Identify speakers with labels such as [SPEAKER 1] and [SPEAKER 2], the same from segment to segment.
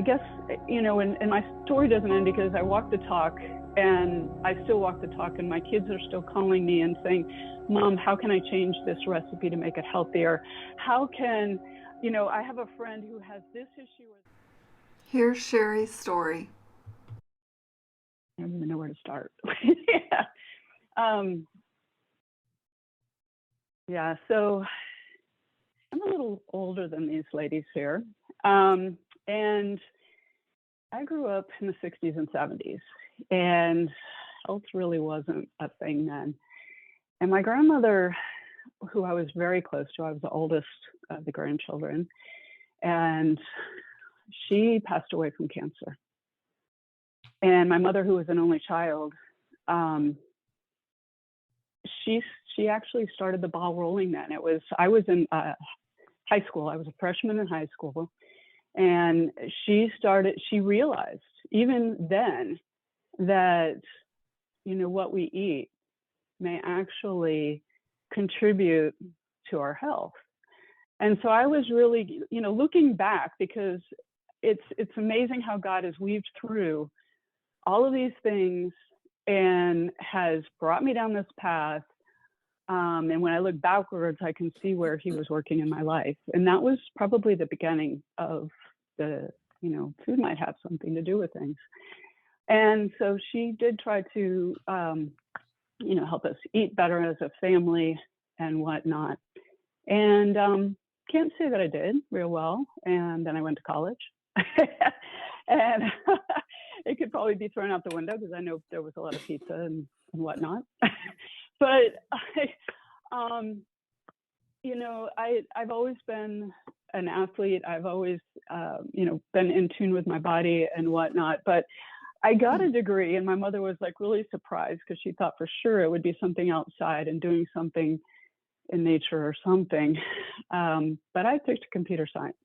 [SPEAKER 1] I guess, and my story doesn't end because I walk the talk, and I still walk the talk, and my kids are still calling me and saying, Mom, how can I change this recipe to make it healthier? How can, I have a friend who has this issue.
[SPEAKER 2] Here's Sheri's story.
[SPEAKER 1] I don't even know where to start. So I'm a little older than these ladies here. And I grew up in the 60s and 70s, and health really wasn't a thing then. And my grandmother, who I was very close to, I was the oldest of the grandchildren, and she passed away from cancer. And my mother, who was an only child, she actually started the ball rolling then. I was in high school. I was a freshman in high school. And she realized even then that, what we eat may actually contribute to our health. And so I was really, looking back, because it's amazing how God has weaved through all of these things and has brought me down this path. And when I look backwards, I can see where he was working in my life. And that was probably the beginning of food might have something to do with things. And so she did try to, help us eat better as a family and whatnot. And can't say that I did real well. And then I went to college. And it could probably be thrown out the window because I know there was a lot of pizza and whatnot. But I've always been an athlete. I've always, been in tune with my body and whatnot. But I got a degree, and my mother was like really surprised because she thought for sure it would be something outside and doing something in nature or something. But I picked computer science.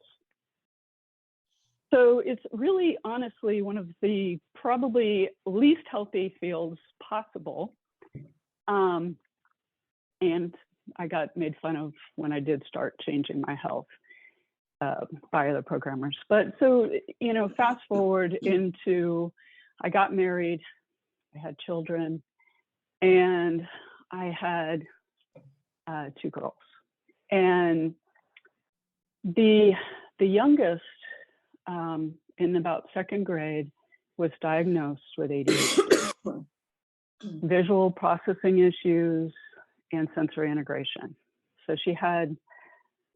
[SPEAKER 1] So it's really, honestly, one of the probably least healthy fields possible. And I got made fun of when I did start changing my health by other programmers. But so, fast forward into, I got married, I had children, and I had 2 girls. And the youngest, in about 2nd grade, was diagnosed with ADHD, visual processing issues, and sensory integration. So she had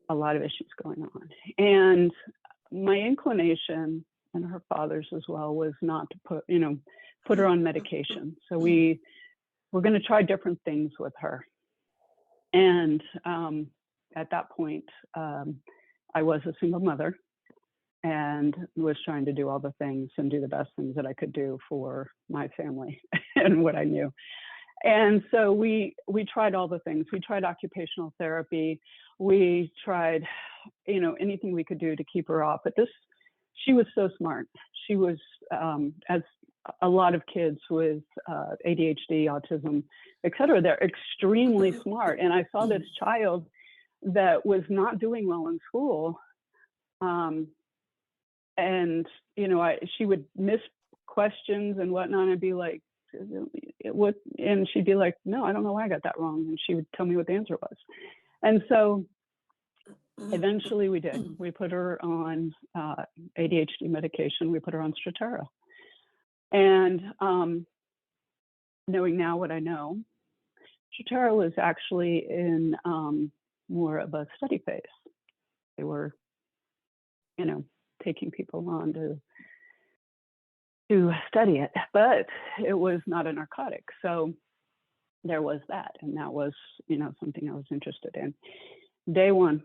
[SPEAKER 1] a lot of issues going on. And my inclination, and her father's as well, was not to put her on medication. So we were going to try different things with her. And at that point, I was a single mother and was trying to do all the things and do the best things that I could do for my family and what I knew. And so we tried all the things. We tried occupational therapy. We tried, anything we could do to keep her off. But she was so smart. She was, as a lot of kids with ADHD, autism, et cetera, they're extremely smart. And I saw this child that was not doing well in school. And, she would miss questions and whatnot. And I'd be like, what? And she'd be like, no, I don't know why I got that wrong. And she would tell me what the answer was. And so eventually we did. We put her on ADHD medication. We put her on Stratara. And knowing now what I know, Stratara was actually in more of a study phase. They were, taking people on to study it, but it was not a narcotic. So there was that. And that was, something I was interested in. Day 1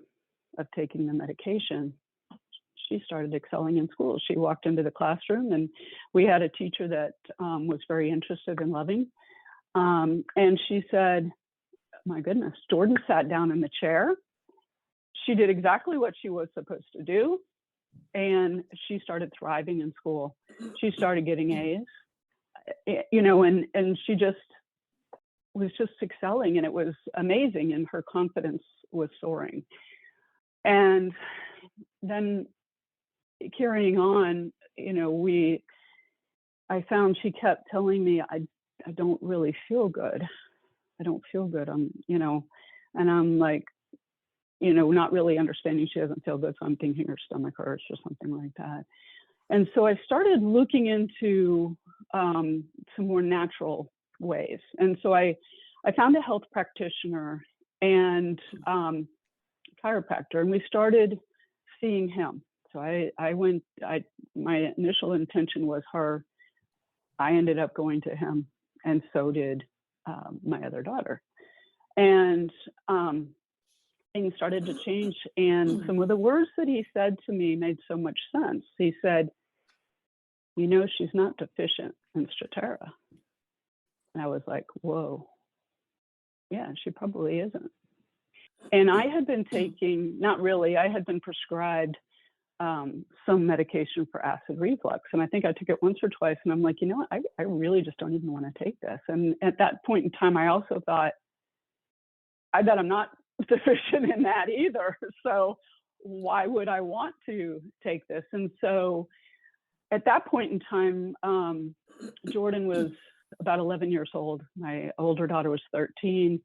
[SPEAKER 1] of taking the medication, she started excelling in school. She walked into the classroom, and we had a teacher that was very interested in loving. And she said, my goodness, Jordan sat down in the chair. She did exactly what she was supposed to do. And she started thriving in school. She started getting A's, and she just was excelling, and it was amazing. And her confidence was soaring. And then, carrying on, I found she kept telling me, I don't really feel good. I don't feel good. And I'm like, not really understanding she doesn't feel good. So I'm thinking her stomach hurts or something like that. And so I started looking into some more natural ways. And so I found a health practitioner and chiropractor, and we started seeing him. So my initial intention was her. I ended up going to him, and so did my other daughter. And things started to change. And some of the words that he said to me made so much sense. He said, she's not deficient in Stratara. And I was like, whoa, yeah, she probably isn't. And I had been taking, not really, I had been prescribed some medication for acid reflux. And I think I took it once or twice, and I'm like, I really just don't even want to take this. And at that point in time, I also thought, I bet I'm not deficient in that either. So why would I want to take this? And so at that point in time, Jordan was about 11 years old. My older daughter was 13.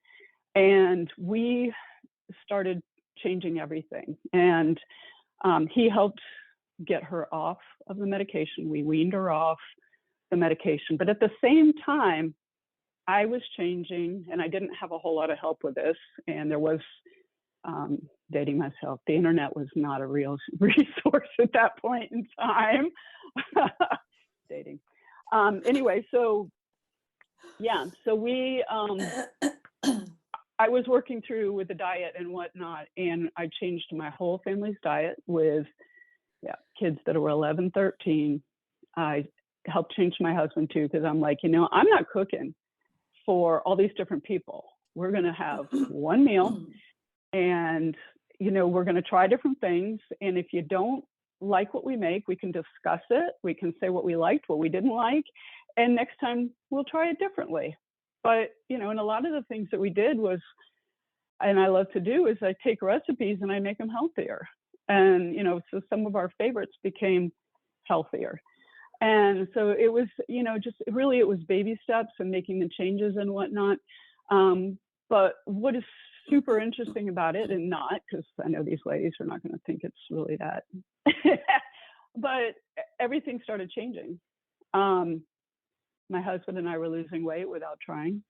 [SPEAKER 1] And we started changing everything. And he helped get her off of the medication. We weaned her off the medication. But at the same time, I was changing, and I didn't have a whole lot of help with this. And there was dating myself. The internet was not a real resource at that point in time. Dating. Anyway, so yeah, so we, I was working through with the diet and whatnot, and I changed my whole family's diet with kids that were 11, 13. I helped change my husband too, because I'm like, I'm not cooking for all these different people. We're going to have one meal, and, we're going to try different things. And if you don't like what we make, we can discuss it. We can say what we liked, what we didn't like. And next time we'll try it differently. But, and a lot of the things that we did was, and I love to do, is I take recipes and I make them healthier. And, so some of our favorites became healthier. And so it was, it was baby steps and making the changes and whatnot. But what is super interesting about it, and not, because I know these ladies are not going to think it's really that, but everything started changing. My husband and I were losing weight without trying.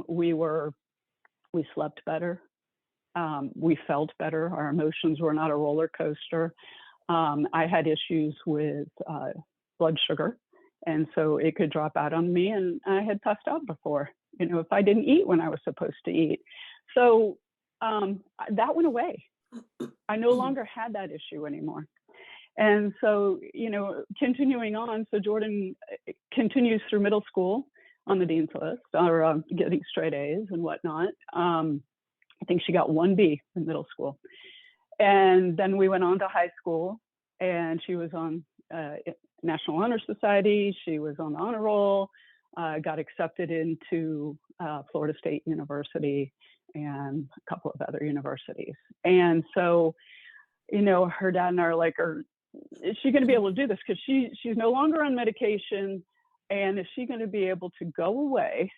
[SPEAKER 1] We slept better. We felt better. Our emotions were not a roller coaster. I had issues with blood sugar, and so it could drop out on me, and I had passed out before, if I didn't eat when I was supposed to eat. So that went away. I no longer had that issue anymore. And so, continuing on, so Jordan continues through middle school on the dean's list, or getting straight A's and whatnot. I think she got 1B in middle school. And then we went on to high school, and she was on National Honor Society. She was on the honor roll, got accepted into Florida State University and a couple of other universities. And so, her dad and I are like, is she going to be able to do this? Because she's no longer on medication. And is she going to be able to go away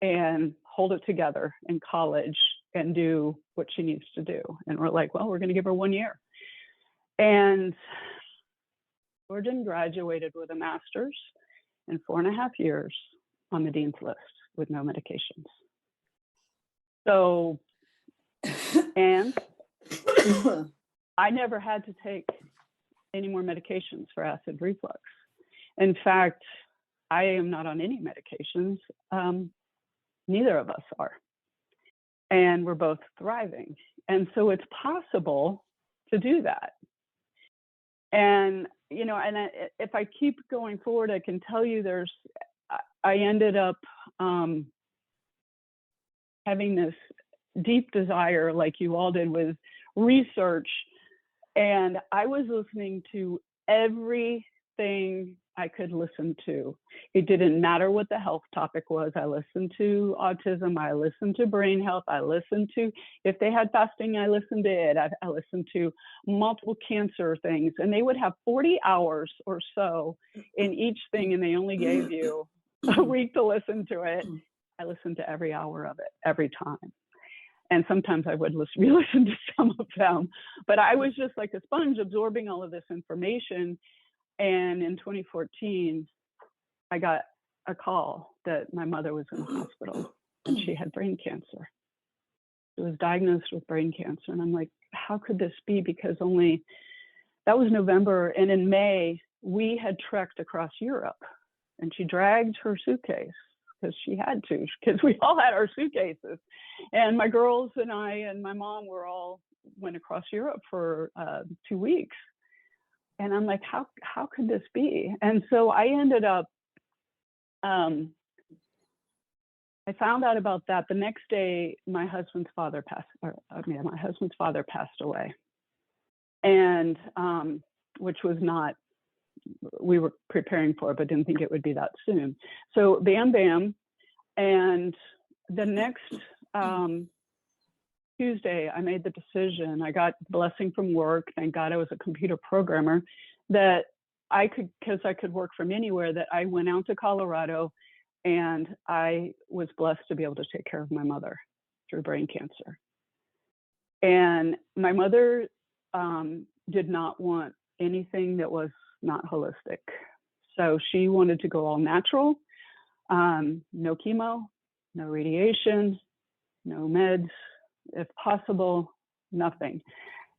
[SPEAKER 1] and hold it together in college and do what she needs to do? And we're like, well, we're going to give her 1 year. And Jordan graduated with a master's in 4.5 years on the dean's list with no medications. So, and I never had to take any more medications for acid reflux. In fact, I am not on any medications. Neither of us are. And we're both thriving. And so it's possible to do that. And, if I keep going forward, I can tell you I ended up having this deep desire, like you all did, with research. And I was listening to everything I could listen to. It didn't matter what the health topic was. I listened to autism. I listened to brain health. I listened to, if they had fasting, I listened to it. I listened to multiple cancer things. And they would have 40 hours or so in each thing, and they only gave you a week to listen to it. I listened to every hour of it, every time. And sometimes I would re-listen to some of them. But I was just like a sponge absorbing all of this information. And in 2014, I got a call that my mother was in the hospital and she had brain cancer. She was diagnosed with brain cancer. And I'm like, how could this be? Because that was November. And in May, we had trekked across Europe, and she dragged her suitcase because she had to, because we all had our suitcases. And my girls and I and my mom went across Europe for 2 weeks. And I'm like, how could this be? And so I ended up, I found out about that the next day. My husband's father passed away, and which was not, we were preparing for it, but didn't think it would be that soon. So bam, bam. And the next Tuesday, I made the decision. I got blessing from work. Thank God I was a computer programmer, that because I could work from anywhere, that I went out to Colorado, and I was blessed to be able to take care of my mother through brain cancer. And my mother did not want anything that was not holistic. So she wanted to go all natural, no chemo, no radiation, no meds, if possible, nothing.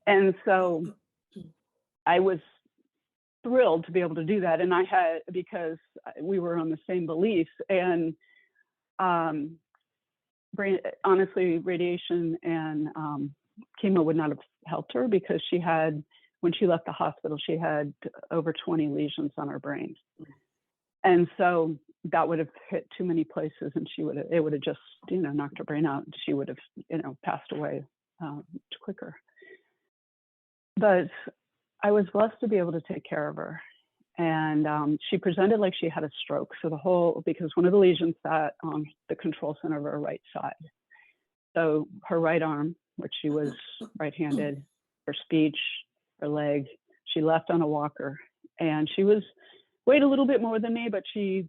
[SPEAKER 1] And so I was thrilled to be able to do that. And because we were on the same beliefs. And honestly, radiation and chemo would not have helped her, because when she left the hospital, she had over 20 lesions on her brain. And so that would have hit too many places, and it would have just, knocked her brain out. She would have, passed away much quicker. But I was blessed to be able to take care of her. And she presented like she had a stroke. So because one of the lesions sat on the control center of her right side. So her right arm, which she was right-handed, her speech, her leg, she left on a walker. And she weighed a little bit more than me, but she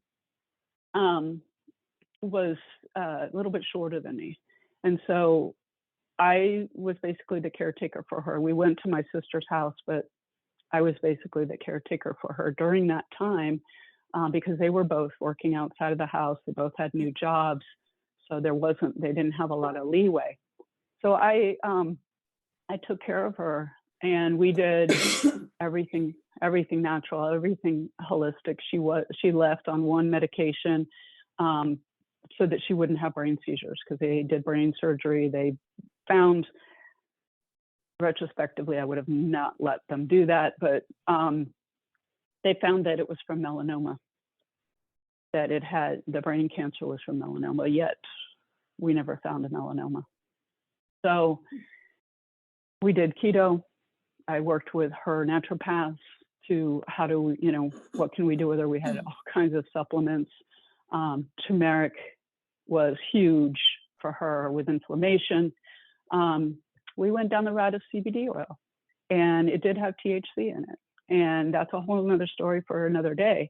[SPEAKER 1] was a little bit shorter than me. And so I was basically the caretaker for her. We went to my sister's house, but I was basically the caretaker for her during that time, because they were both working outside of the house. They both had new jobs. So they didn't have a lot of leeway. So I took care of her, and we did everything natural, everything holistic. She left on one medication so that she wouldn't have brain seizures, because they did brain surgery. They found, retrospectively, I would have not let them do that, but they found that it was from melanoma, that the brain cancer was from melanoma, yet we never found a melanoma. So we did keto. I worked with her naturopaths to what can we do with her? We had all kinds of supplements. Turmeric was huge for her with inflammation. We went down the route of CBD oil, and it did have THC in it. And that's a whole nother story for another day,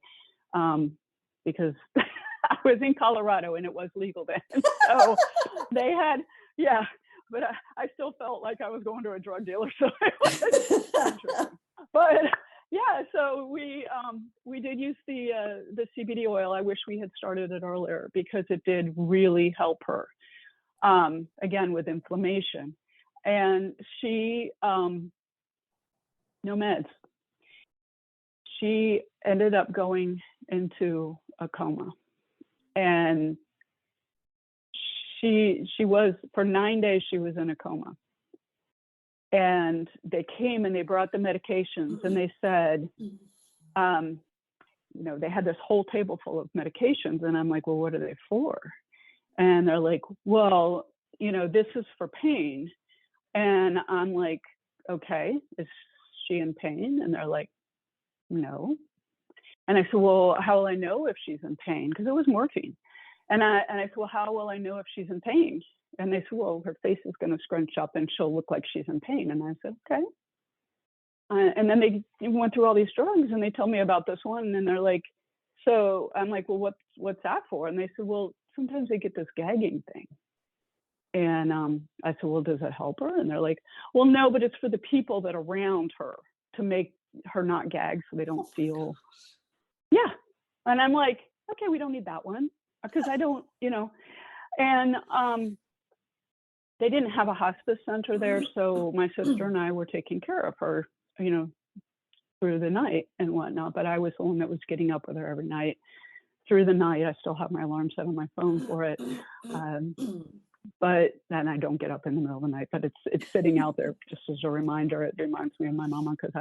[SPEAKER 1] because I was in Colorado and it was legal then. So they had, but I still felt like I was going to a drug dealer. So it was interesting. But so we did use the CBD oil. I wish we had started it earlier, because it did really help her, again, with inflammation. And she, no meds. She ended up going into a coma, and she was, for 9 days, she was in a coma. And they came and they brought the medications, and they said, they had this whole table full of medications. And I'm like, well, what are they for? And they're like, well, this is for pain. And I'm like, okay, is she in pain? And they're like, no. And I said, well, how will I know if she's in pain? Because it was morphine. And I said, well, how will I know if she's in pain? And they said, well, her face is going to scrunch up and she'll look like she's in pain. And I said, okay. And then they went through all these drugs and they tell me about this one. And they're like, so I'm like, well, what's that for? And they said, well, sometimes they get this gagging thing. And I said, well, does it help her? And they're like, well, no, but it's for the people that are around her to make her not gag so they don't feel. Yeah. And I'm like, okay, we don't need that one because I don't, and they didn't have a hospice center there. So my sister and I were taking care of her, through the night and whatnot. But I was the one that was getting up with her every night through the night. I still have my alarm set on my phone for it. But then I don't get up in the middle of the night, but it's sitting out there just as a reminder. It reminds me of my mama because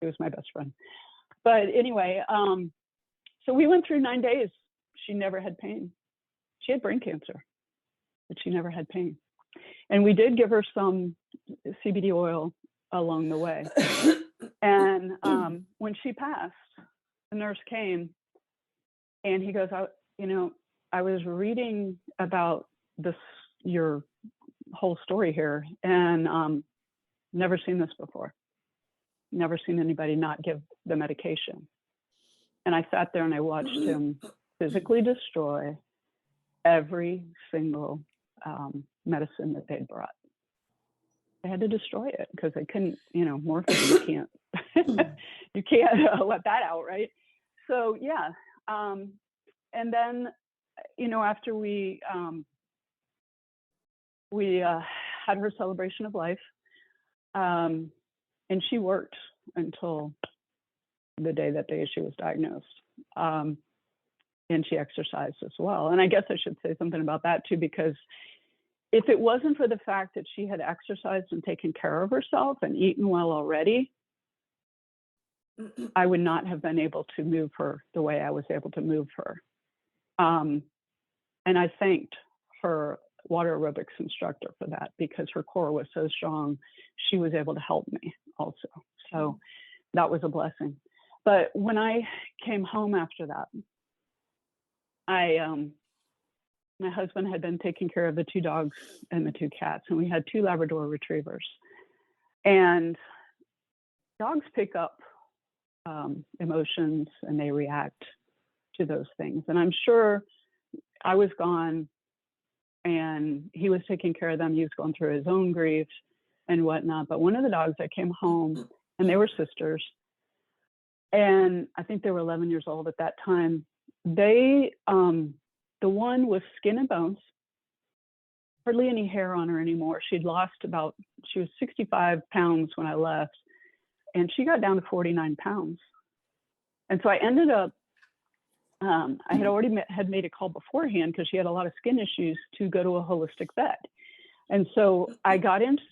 [SPEAKER 1] it was my best friend. But anyway, so we went through 9 days. She never had pain. She had brain cancer, but she never had pain. And we did give her some CBD oil along the way. And when she passed, the nurse came and he goes, I was reading about your whole story here, and never seen this before. Never seen anybody not give the medication. And I sat there and I watched him physically destroy every single medicine that they'd brought. They had to destroy it because they couldn't, morphine, you can't let that out, right? So yeah. And then, after we had her celebration of life, and she worked until the day that she was diagnosed. And she exercised as well. And I guess I should say something about that too, because if it wasn't for the fact that she had exercised and taken care of herself and eaten well already, I would not have been able to move her the way I was able to move her. And I thanked her water aerobics instructor for that, because her core was so strong, she was able to help me also. So that was a blessing. But when I came home after that, my husband had been taking care of the 2 dogs and the 2 cats, and we had 2 Labrador retrievers. And dogs pick up emotions and they react to those things. And I'm sure I was gone and he was taking care of them. He was going through his own grief and whatnot. But one of the dogs that came home, and they were sisters, and I think they were 11 years old at that time. The one was skin and bones, hardly any hair on her anymore. She was 65 pounds when I left, and she got down to 49 pounds. And so I ended up, I had already made a call beforehand because she had a lot of skin issues to go to a holistic vet. And so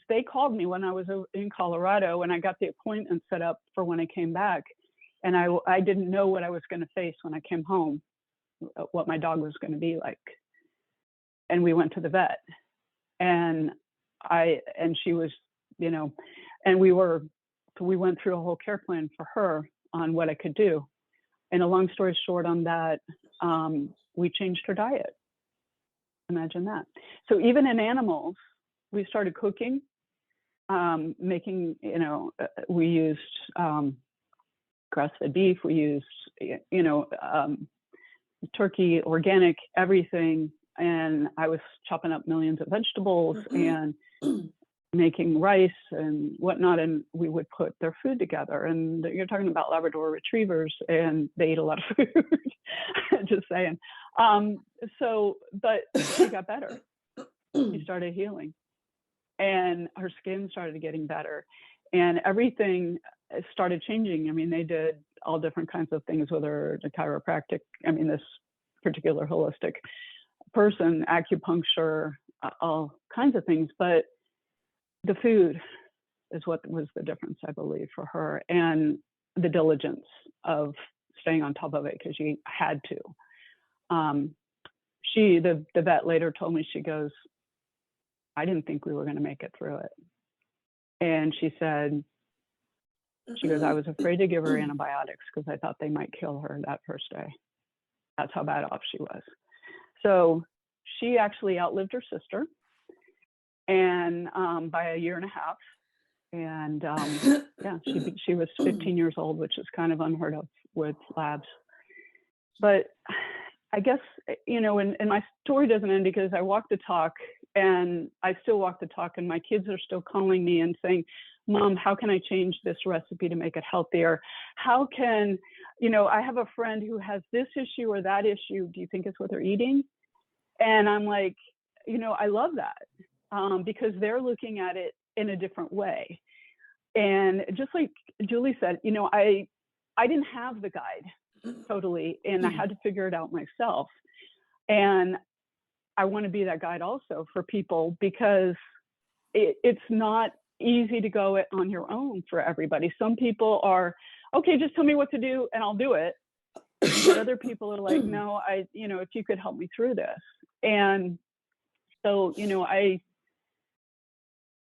[SPEAKER 1] they called me when I was in Colorado, and I got the appointment set up for when I came back. And I didn't know what I was going to face when I came home, what my dog was going to be like. And we went to the vet, and she was, and we went through a whole care plan for her on what I could do. And a long story short on that, we changed her diet. Imagine that. So even in animals, we started cooking, making, we used grass-fed beef, we used, turkey, organic, everything. And I was chopping up millions of vegetables and making rice and whatnot, and we would put their food together. And you're talking about Labrador retrievers, and they eat a lot of food. Just saying. But she got better. She started healing, and her skin started getting better, and everything started changing. I mean, they did all different kinds of things with her, the chiropractic. I mean, this particular holistic person, acupuncture, all kinds of things, but the food is what was the difference, I believe, for her, and the diligence of staying on top of it because she had to. The vet later told me, she goes, I didn't think we were going to make it through it. And she said, She goes, I was afraid to give her antibiotics because I thought they might kill her that first day. That's how bad off she was. So she actually outlived her sister, and by a year and a half. And yeah, she was 15 years old, which is kind of unheard of with labs. But I guess, and my story doesn't end because I walk the talk, and I still walk the talk, and my kids are still calling me and saying, Mom, how can I change this recipe to make it healthier? How can, I have a friend who has this issue or that issue. Do you think it's what they're eating? And I'm like, I love that because they're looking at it in a different way. And just like Julie said, I didn't have the guide totally, and I had to figure it out myself. And I want to be that guide also for people, because it's not easy to go it on your own for everybody. Some people are, okay, just tell me what to do and I'll do it. But other people are like, no, if you could help me through this. And so,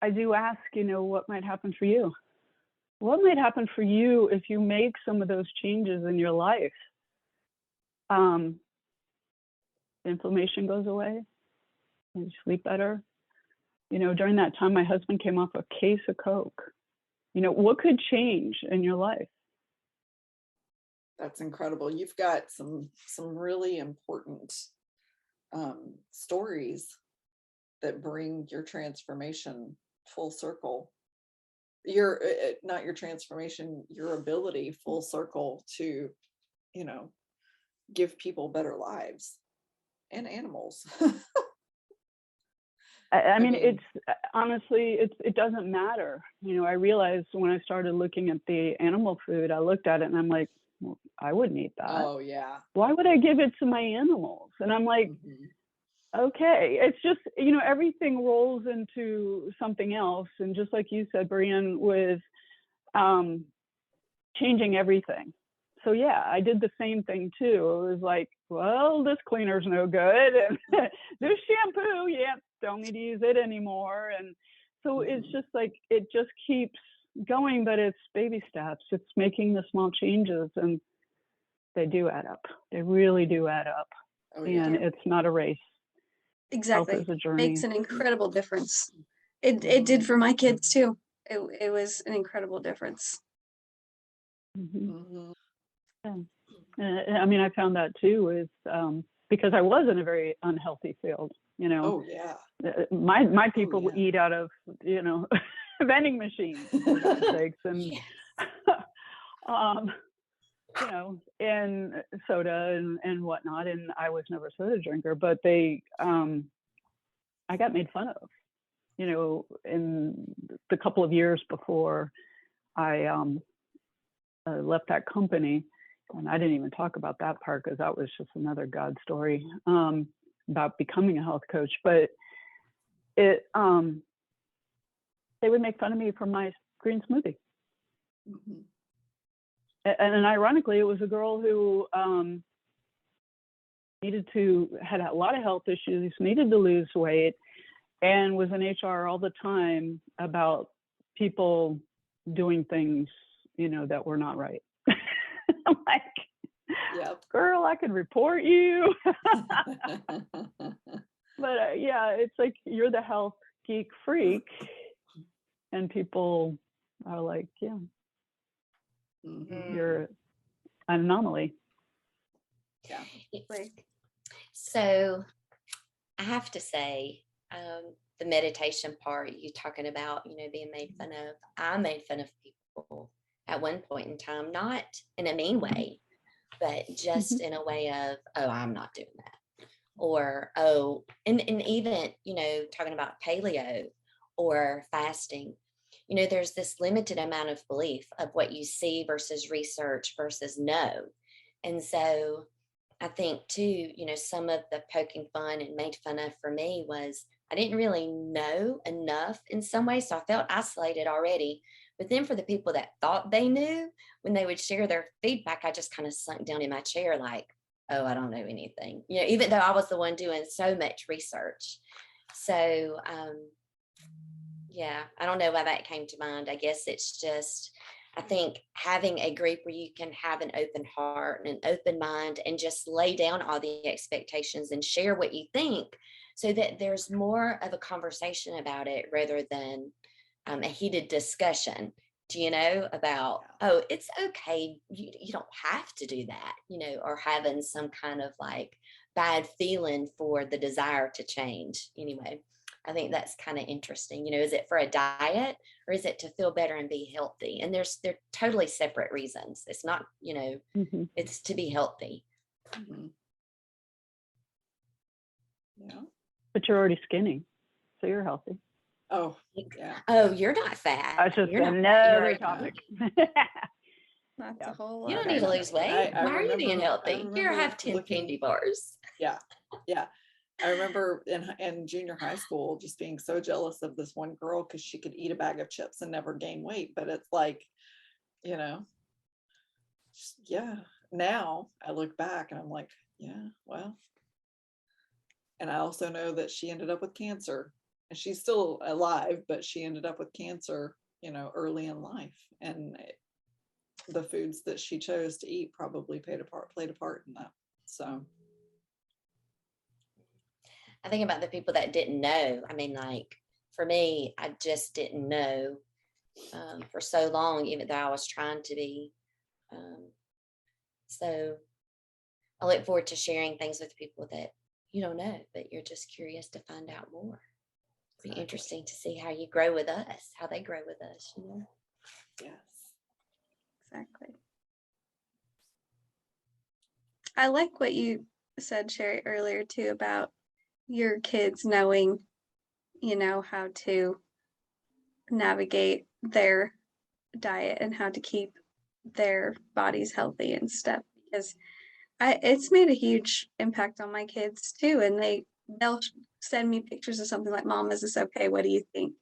[SPEAKER 1] I do ask, what might happen for you? What might happen for you if you make some of those changes in your life? Inflammation goes away, you sleep better. During that time, my husband came off a case of Coke. What could change in your life?
[SPEAKER 3] That's incredible. You've got some really important stories that bring your transformation full circle. Your not your transformation, your ability full circle to, give people better lives and animals.
[SPEAKER 1] I mean, it's honestly, it doesn't matter. I realized when I started looking at the animal food, I looked at it and I'm like, well, I wouldn't eat that.
[SPEAKER 3] Oh yeah.
[SPEAKER 1] Why would I give it to my animals? And I'm like, okay, it's just, everything rolls into something else. And just like you said, Brian, with changing everything. So yeah, I did the same thing too. It was like, well, this cleaner's no good, and this shampoo, don't need to use it anymore. And so it's just like, it just keeps going, but it's baby steps. It's making the small changes, and they do add up. They really do add up. Oh, yeah. And it's not a race.
[SPEAKER 4] Exactly.
[SPEAKER 1] Health is a journey.
[SPEAKER 4] Makes an incredible difference. It did for my kids too. It was an incredible difference.
[SPEAKER 1] Yeah. I mean, I found that too with because I was in a very unhealthy field.
[SPEAKER 3] Oh yeah.
[SPEAKER 1] My people would eat out of vending machines, for God's sakes, and and soda and whatnot. And I was never a soda drinker, but I got made fun of, in the couple of years before I left that company. And I didn't even talk about that part because that was just another God story about becoming a health coach. But they would make fun of me for my green smoothie. And ironically, it was a girl who had a lot of health issues, needed to lose weight, and was in HR all the time about people doing things, that were not right. I'm like, girl, I can report you. But it's like, you're the health geek freak, and people are like, you're an anomaly.
[SPEAKER 3] Yeah.
[SPEAKER 5] So I have to say, the meditation part, you talking about, being made fun of. I made fun of people at one point in time, not in a mean way, but just in a way of, oh, I'm not doing that. Or, oh, and even, talking about paleo or fasting, there's this limited amount of belief of what you see versus research versus know. And so I think too, some of the poking fun and made fun of for me was I didn't really know enough in some ways. So I felt isolated already. But then for the people that thought they knew, when they would share their feedback, I just kind of sunk down in my chair like, oh, I don't know anything, even though I was the one doing so much research. So, I don't know why that came to mind. I guess it's just, I think having a group where you can have an open heart and an open mind and just lay down all the expectations and share what you think, so that there's more of a conversation about it rather than a heated discussion, do you know, about, oh, it's okay, you don't have to do that, you know, or having some kind of like bad feeling for the desire to change. Anyway, I think that's kind of interesting. You know, is it for a diet or is it to feel better and be healthy? And they're totally separate reasons. It's not, you know,
[SPEAKER 1] Mhm.
[SPEAKER 5] it's to be healthy.
[SPEAKER 3] Mhm. Yeah.
[SPEAKER 1] But you're already skinny, so you're healthy.
[SPEAKER 3] Oh, yeah.
[SPEAKER 5] Oh, you're not fat.
[SPEAKER 1] That's just
[SPEAKER 5] You're not fat. You're
[SPEAKER 1] another
[SPEAKER 5] already-
[SPEAKER 1] topic.
[SPEAKER 4] That's
[SPEAKER 1] Yeah.
[SPEAKER 4] a whole
[SPEAKER 5] You
[SPEAKER 4] lot.
[SPEAKER 5] don't need to lose weight.
[SPEAKER 3] I
[SPEAKER 5] Why are you being
[SPEAKER 3] remember- I
[SPEAKER 5] healthy? Here,
[SPEAKER 3] remember
[SPEAKER 5] have 10
[SPEAKER 3] looking-
[SPEAKER 5] candy bars.
[SPEAKER 3] Yeah. I remember in junior high school just being so jealous of this one girl because she could eat a bag of chips and never gain weight. But it's like, you know, yeah. Now I look back and I'm like, yeah, well. And I also know that she ended up with cancer, and she's still alive, but she ended up with cancer, you know, early in life. And the foods that she chose to eat probably played a part in that. So.
[SPEAKER 5] I think about the people that didn't know. I mean, like for me, I just didn't know for so long, even though I was trying to be. So I look forward to sharing things with people that you don't know, but you're just curious to find out more. It'd be interesting to see how you grow with us, how they grow with us, you know?
[SPEAKER 3] Yes.
[SPEAKER 4] Exactly. I like what you said, Sheri, earlier too, about your kids knowing, you know, how to navigate their diet and how to keep their bodies healthy and stuff, because it's made a huge impact on my kids too. And they'll send me pictures of something like, Mom, is this okay? What do you think?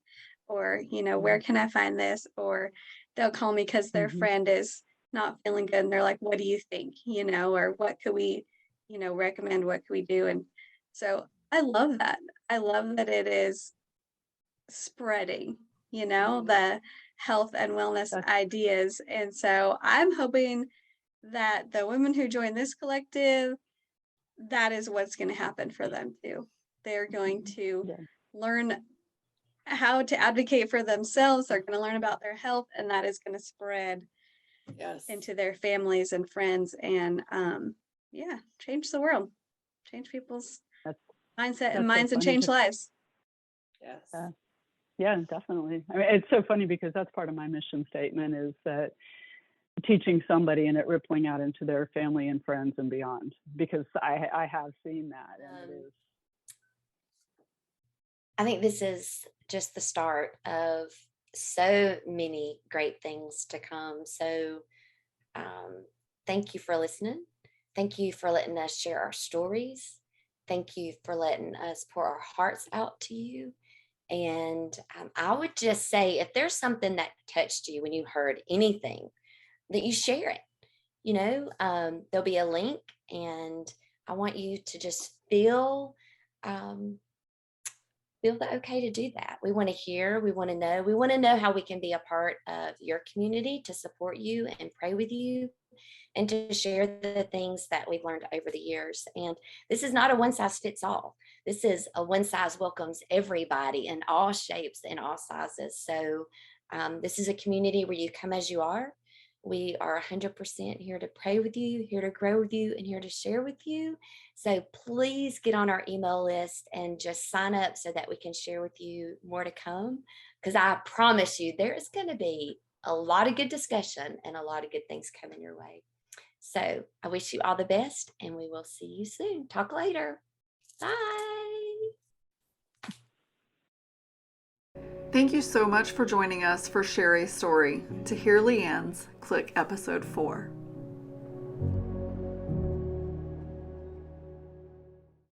[SPEAKER 4] Or, you know, where can I find this? Or they'll call me because their friend is not feeling good and they're like, what do you think? You know, or what could we, you know, recommend? What could we do? And so I love that. I love that it is spreading, you know, the health and wellness ideas. And so I'm hoping that the women who join this collective, that is what's going to happen for them too. They're going to learn how to advocate for themselves. They're going to learn about their health, and that is going to spread into their families and friends, and change the world, change people's mindset and minds, and change lives.
[SPEAKER 3] Yes.
[SPEAKER 1] Yeah, definitely. I mean, it's so funny because that's part of my mission statement, is that teaching somebody and it rippling out into their family and friends and beyond, because I have seen that. And it is.
[SPEAKER 5] I think this is just the start of so many great things to come. So thank you for listening. Thank you for letting us share our stories. Thank you for letting us pour our hearts out to you. And I would just say, if there's something that touched you when you heard anything, that you share it. You know, there'll be a link, and I want you to just feel that okay to do that. We want to hear, we want to know how we can be a part of your community, to support you and pray with you, and to share the things that we've learned over the years. And this is not a one size fits all. This is a one size welcomes everybody in all shapes and all sizes. So this is a community where you come as you are. We are 100% here to pray with you, here to grow with you, and here to share with you. So please get on our email list and just sign up so that we can share with you more to come. Because I promise you, there is going to be a lot of good discussion and a lot of good things coming your way. So I wish you all the best, and we will see you soon. Talk later. Bye.
[SPEAKER 2] Thank you so much for joining us for Sheri's Story. To hear Leanne's, click episode 4.